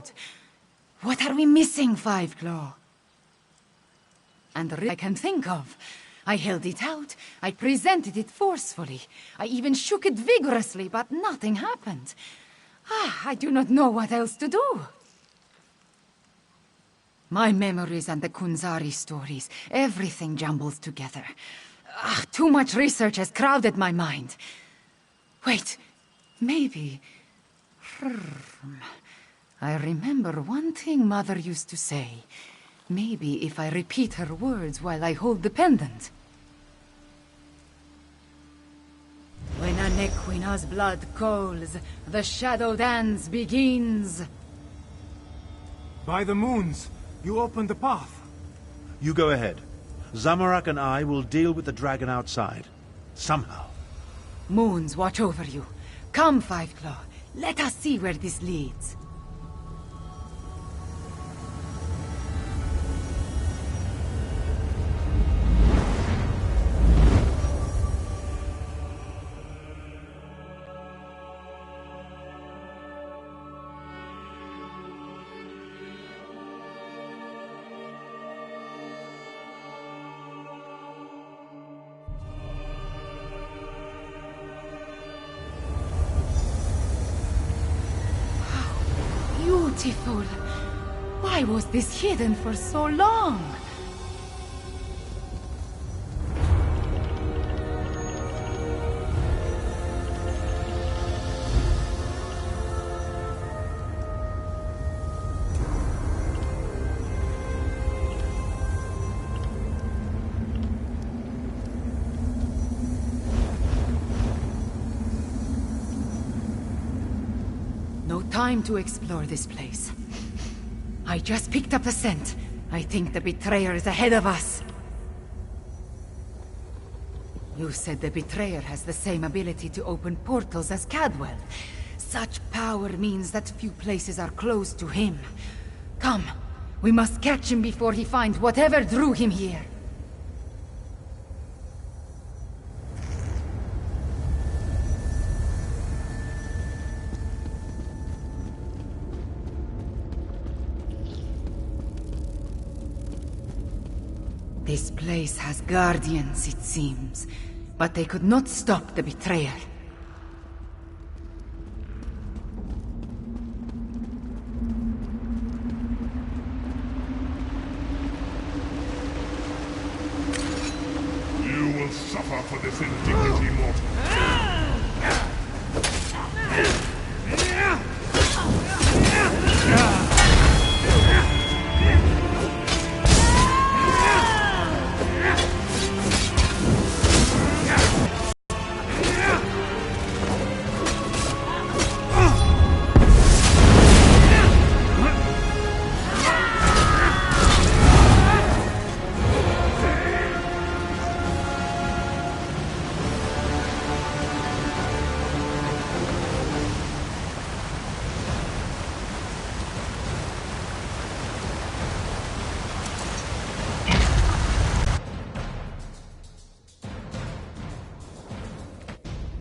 sword. What are we missing, Five Claw? And I can think of. I held it out. I presented it forcefully. I even shook it vigorously, but nothing happened. I do not know what else to do. My memories and the Kunzari stories, everything jumbles together. Too much research has crowded my mind. Wait, maybe... I remember one thing Mother used to say. Maybe if I repeat her words while I hold the pendant. When an Equina's blood calls, the shadow dance begins. By the moons, you opened the path. You go ahead. Zamorak and I will deal with the dragon outside. Somehow. Moons watch over you. Come, Five Claw. Let us see where this leads. Beautiful. Why was this hidden for so long? No time to explore this place. I just picked up the scent. I think the betrayer is ahead of us. You said the betrayer has the same ability to open portals as Cadwell. Such power means that few places are close to him. Come, we must catch him before he finds whatever drew him here. This place has guardians, it seems, but they could not stop the betrayer. You will suffer for this indignity, mortal.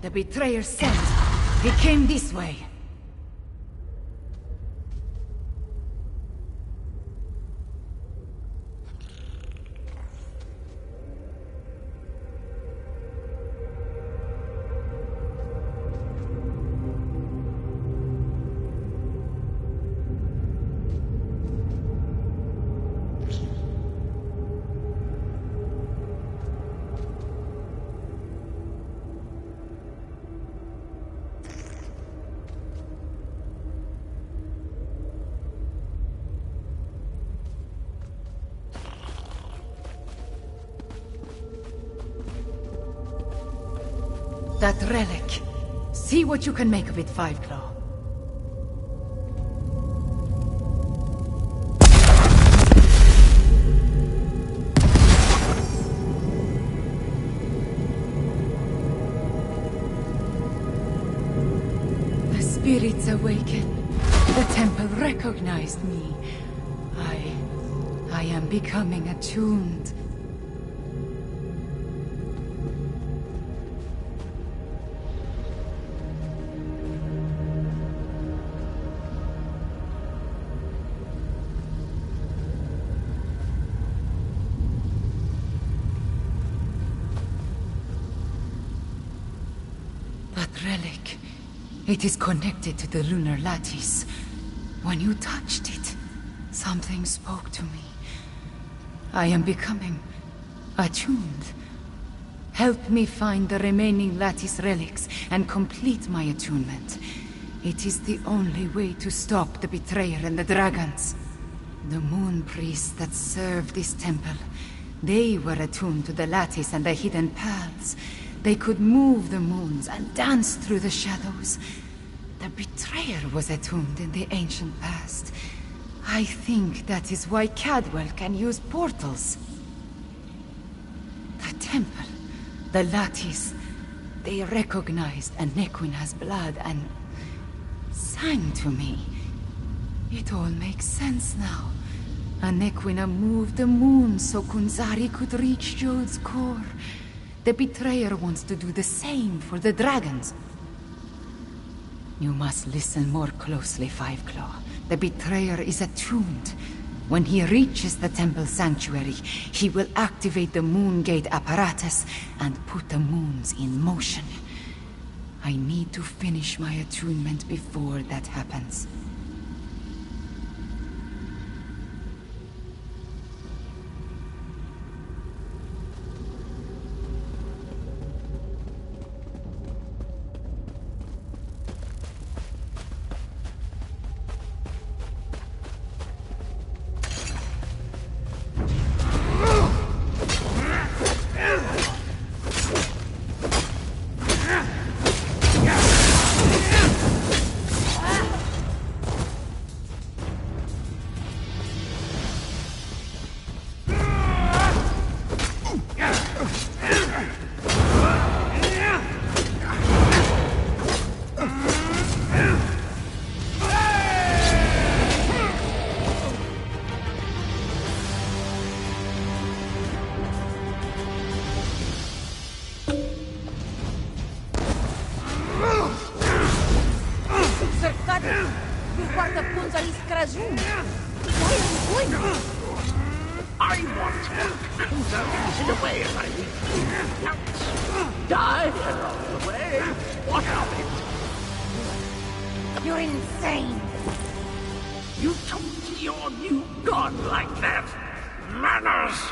The betrayer sent. He came this way. That relic. See what you can make of it, Five Claw. The spirits awaken. The temple recognized me. I am becoming attuned. relic. It is connected to the lunar lattice. When you touched it, something spoke to me. I am becoming attuned. Help me find the remaining lattice relics and complete my attunement. It is the only way to stop the betrayer and the dragons. The moon priests that served this temple, they were attuned to the lattice and the hidden paths. They could move the moons and dance through the shadows. The betrayer was attuned in the ancient past. I think that is why Cadwell can use portals. The temple, the lattice, they recognized Anequina's blood and sang to me. It all makes sense now. Anequina moved the moon so Kunzari could reach Jode's core. The betrayer wants to do the same for the dragons. You must listen more closely, Fiveclaw. The betrayer is attuned. When he reaches the temple sanctuary, he will activate the moon gate apparatus and put the moons in motion. I need to finish my attunement before that happens. I want to easy away if I leave. Now, die along the way. What of it? You're insane! You talk to your new god like that? Manners!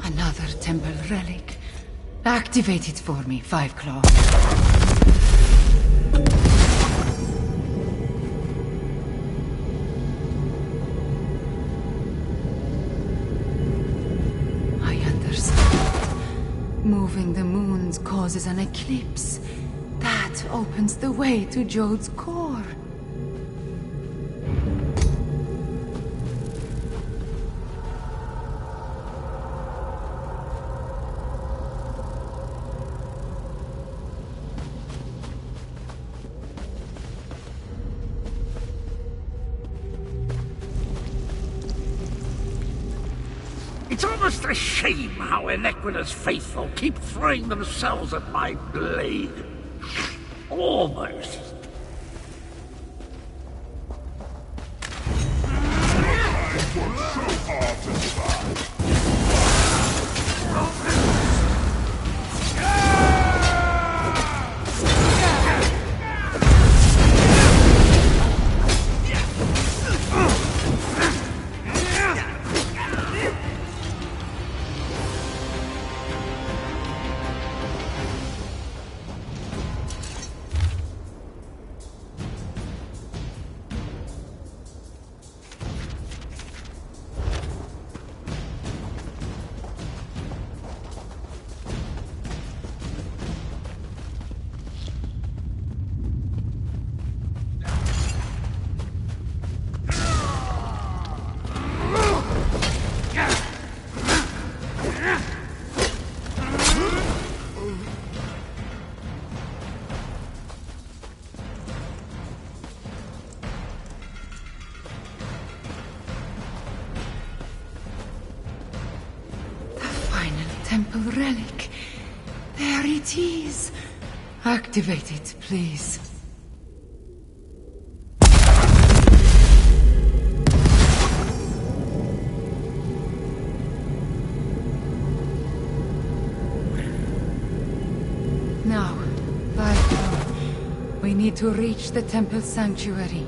Another temple relic. Activate it for me, Fiveclaw. I understand. Moving the moons causes an eclipse. That opens the way to Jode's core. It's almost a shame how Enequina's faithful keep throwing themselves at my blade. Almost. relic. There it is. Activate it, please. Now, we need to reach the temple sanctuary.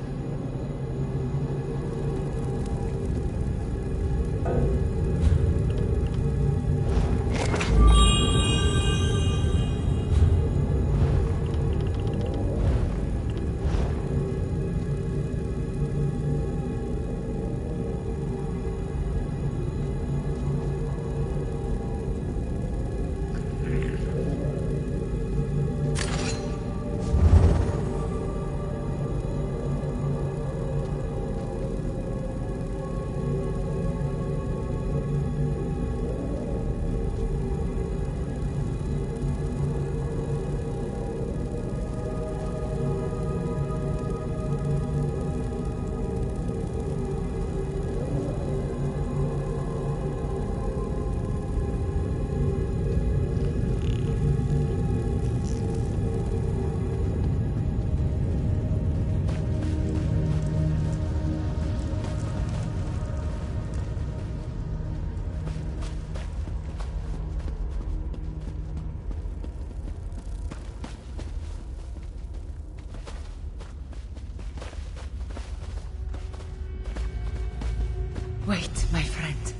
Wait, my friend.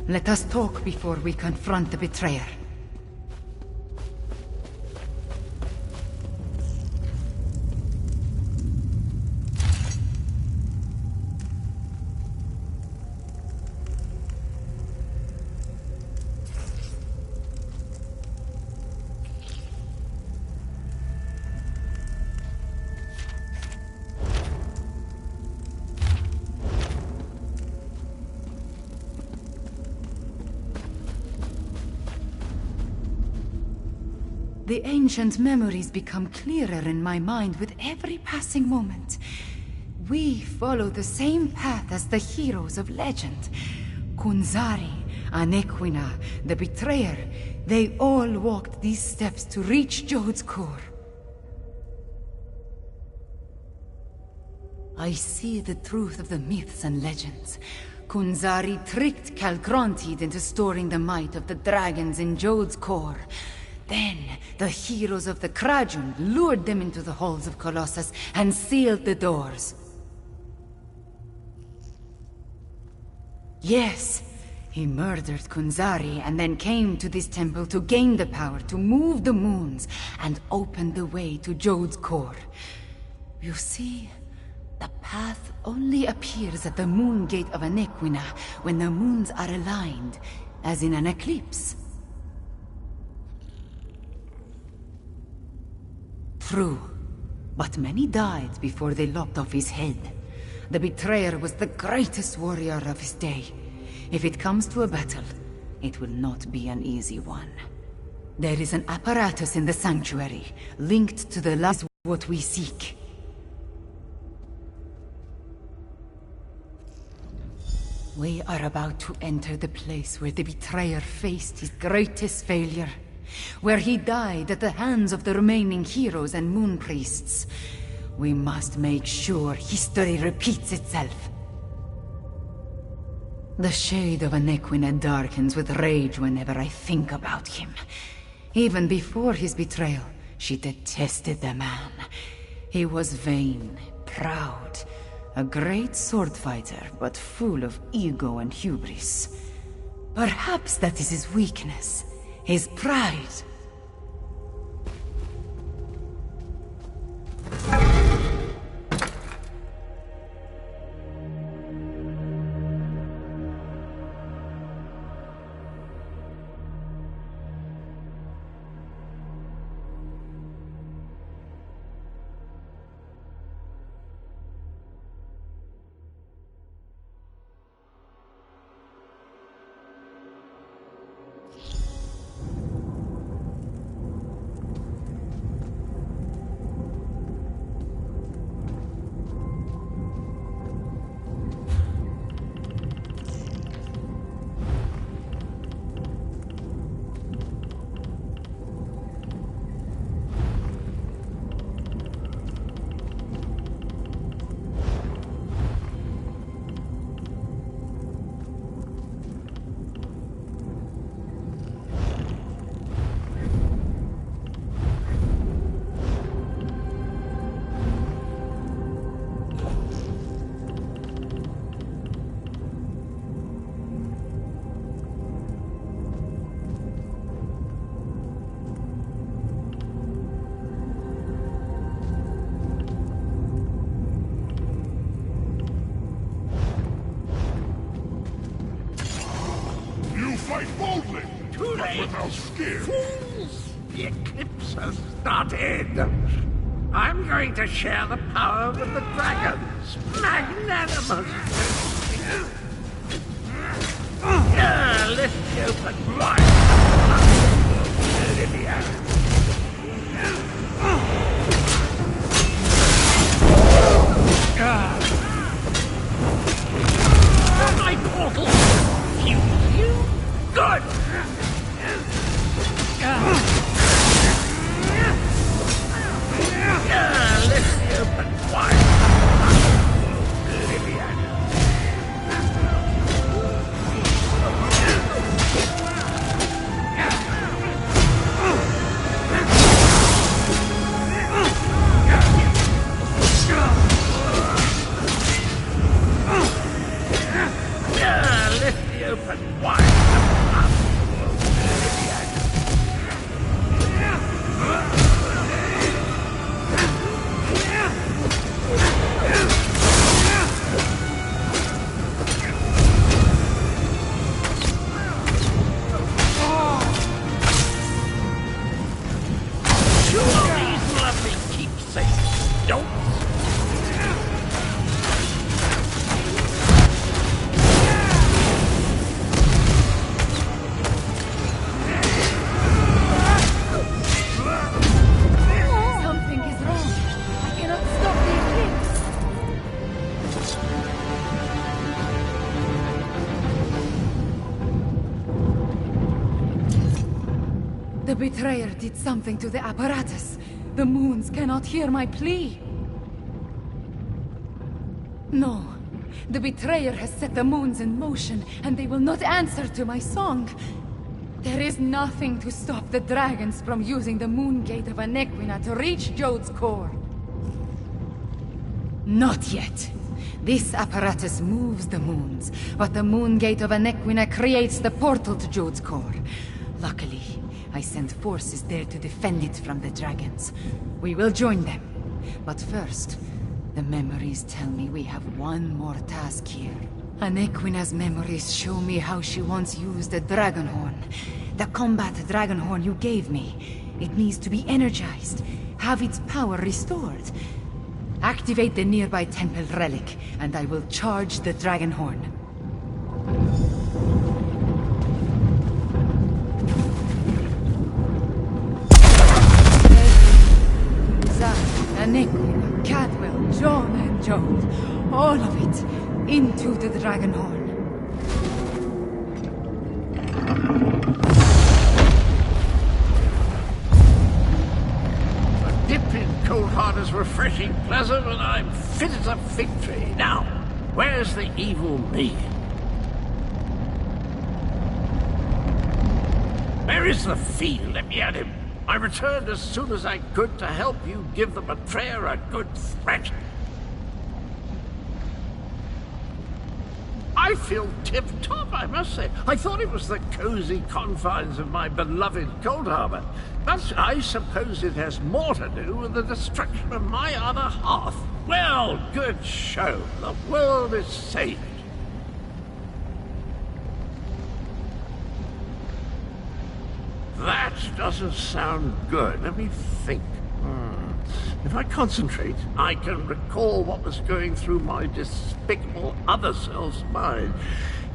Let us talk before we confront the betrayer. The ancient memories become clearer in my mind with every passing moment. We follow the same path as the heroes of legend. Kunzari, Anequina, the betrayer, they all walked these steps to reach Jode's core. I see the truth of the myths and legends. Kunzari tricked Calcrontid into storing the might of the dragons in Jode's core. Then, the heroes of the Krajun lured them into the halls of Colossus and sealed the doors. Yes, he murdered Kunzari and then came to this temple to gain the power to move the moons and open the way to Jode's core. You see, the path only appears at the moon gate of Anequina when the moons are aligned, as in an eclipse. True, but many died before they lopped off his head. The betrayer was the greatest warrior of his day. If it comes to a battle, it will not be an easy one. There is an apparatus in the sanctuary, linked to the last what we seek. We are about to enter the place where the betrayer faced his greatest failure. Where he died at the hands of the remaining heroes and moon priests. We must make sure history repeats itself. The shade of Anequina darkens with rage whenever I think about him. Even before his betrayal, she detested the man. He was vain, proud, a great sword fighter, but full of ego and hubris. Perhaps that is his weakness. His pride. Fools! The eclipse has started. I'm going to share the power with the dragons. Magnanimous! Lift the open wide. Olivia. My portal! You good! Lift the open wide. Olivia. Lift the open wide. Two of these lovely keepsakes, don't Something is wrong. I cannot stop the eclipse. The betrayer did something to the apparatus. The moons cannot hear my plea. No. The betrayer has set the moons in motion, and they will not answer to my song. There is nothing to stop the dragons from using the moon gate of Anequina to reach Jode's core. Not yet. This apparatus moves the moons, but the moon gate of Anequina creates the portal to Jode's core. Luckily, I sent forces there to defend it from the dragons. We will join them. But first, the memories tell me we have one more task here. Anequina's memories show me how she once used the dragon horn. The combat dragon horn you gave me. It needs to be energized, have its power restored. Activate the nearby temple relic, and I will charge the dragon horn. Anequina, Cadwell, John, and Jode. All of it into the dragon horn. A dip in cold water's refreshing pleasant, and I'm fit as a fig tree. Now, where's the evil me? Where is the fiend? Let me at him. I returned as soon as I could to help you give the betrayer a good threat. I feel tip-top, I must say. I thought it was the cozy confines of my beloved Cold Harbor, but I suppose it has more to do with the destruction of my other half. Well, good show. The world is saved. That doesn't sound good. Let me think. If I concentrate, I can recall what was going through my despicable other self's mind.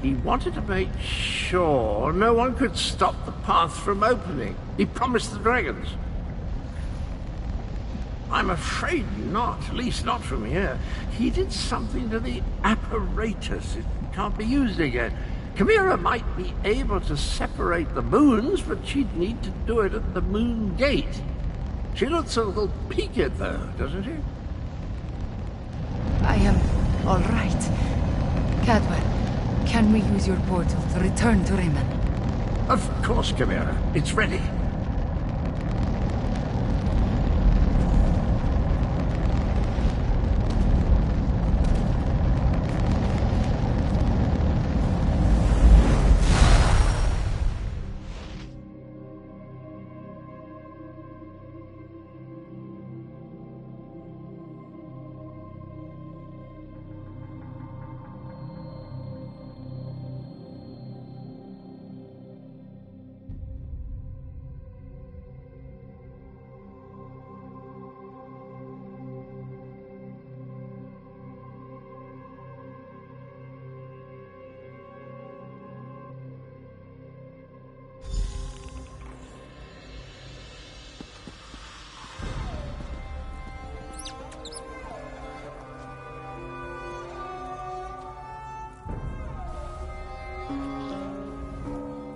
He wanted to make sure no one could stop the path from opening. He promised the dragons. I'm afraid not, at least not from here. He did something to the apparatus. It can't be used again. Chimera might be able to separate the moons, but she'd need to do it at the moon gate. She looks a little peaked, though, doesn't she? I am all right. Cadwell, can we use your portal to return to Rimmon? Of course, Chimera. It's ready.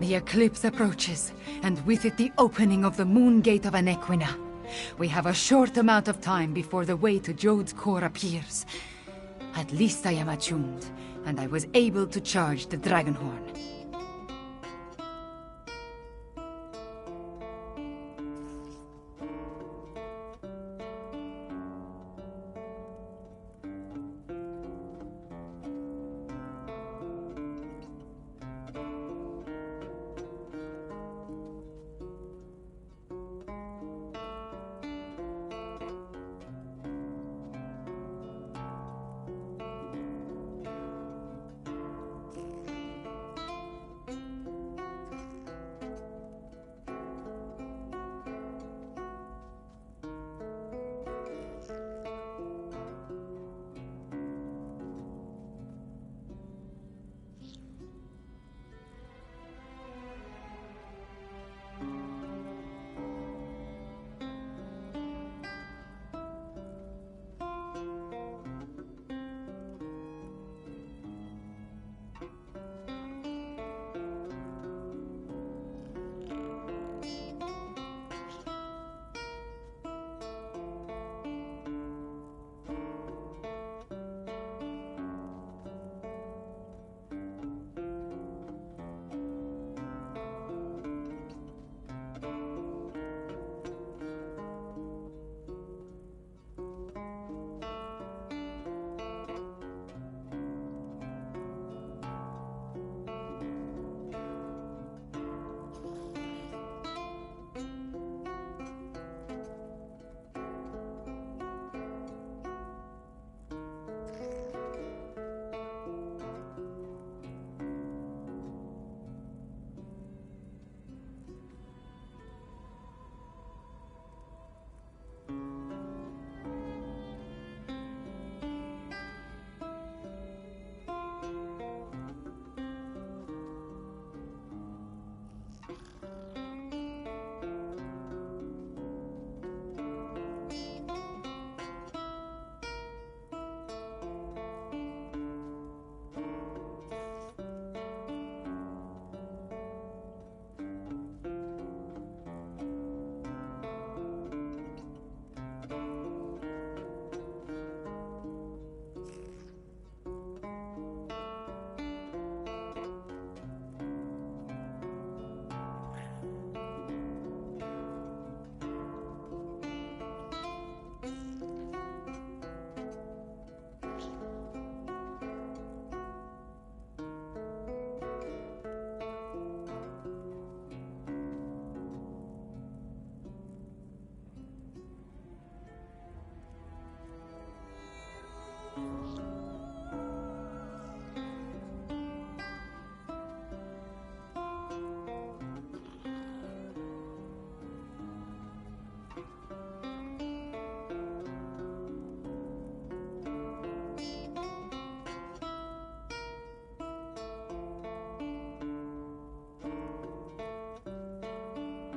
The eclipse approaches, and with it the opening of the moon gate of Anequina. We have a short amount of time before the way to Jode's core appears. At least I am attuned, and I was able to charge the Dragonhorn.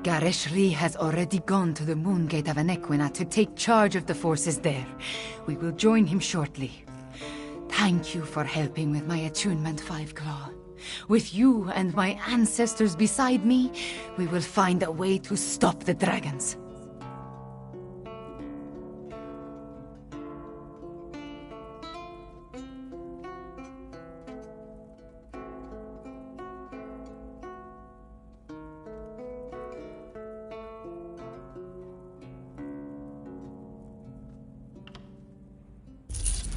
Gareshri has already gone to the moon gate of Anequina to take charge of the forces there. We will join him shortly. Thank you for helping with my attunement, Fiveclaw. With you and my ancestors beside me, we will find a way to stop the dragons.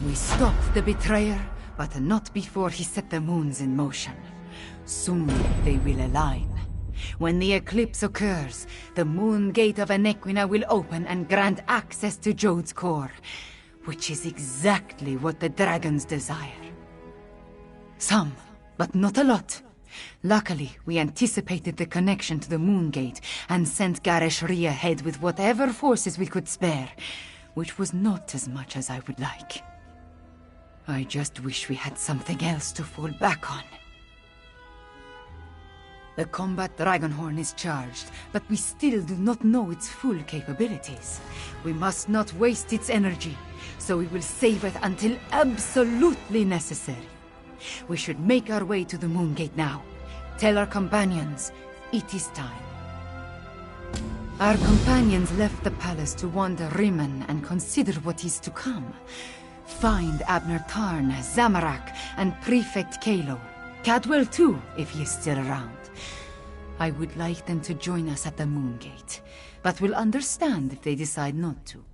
We stopped the betrayer, but not before he set the moons in motion. Soon they will align. When the eclipse occurs, the moon gate of Anequina will open and grant access to Jode's core, which is exactly what the dragons desire. Some, but not a lot. Luckily, we anticipated the connection to the moon gate and sent Gareshri ahead with whatever forces we could spare, which was not as much as I would like. I just wish we had something else to fall back on. The combat Dragonhorn is charged, but we still do not know its full capabilities. We must not waste its energy, so we will save it until absolutely necessary. We should make our way to the moon gate now. Tell our companions, it is time. Our companions left the palace to wander Rimmon and consider what is to come. Find Abner Tarn, Zamorak, and Prefect Kalo. Cadwell too, if he is still around. I would like them to join us at the Moon Gate, but will understand if they decide not to.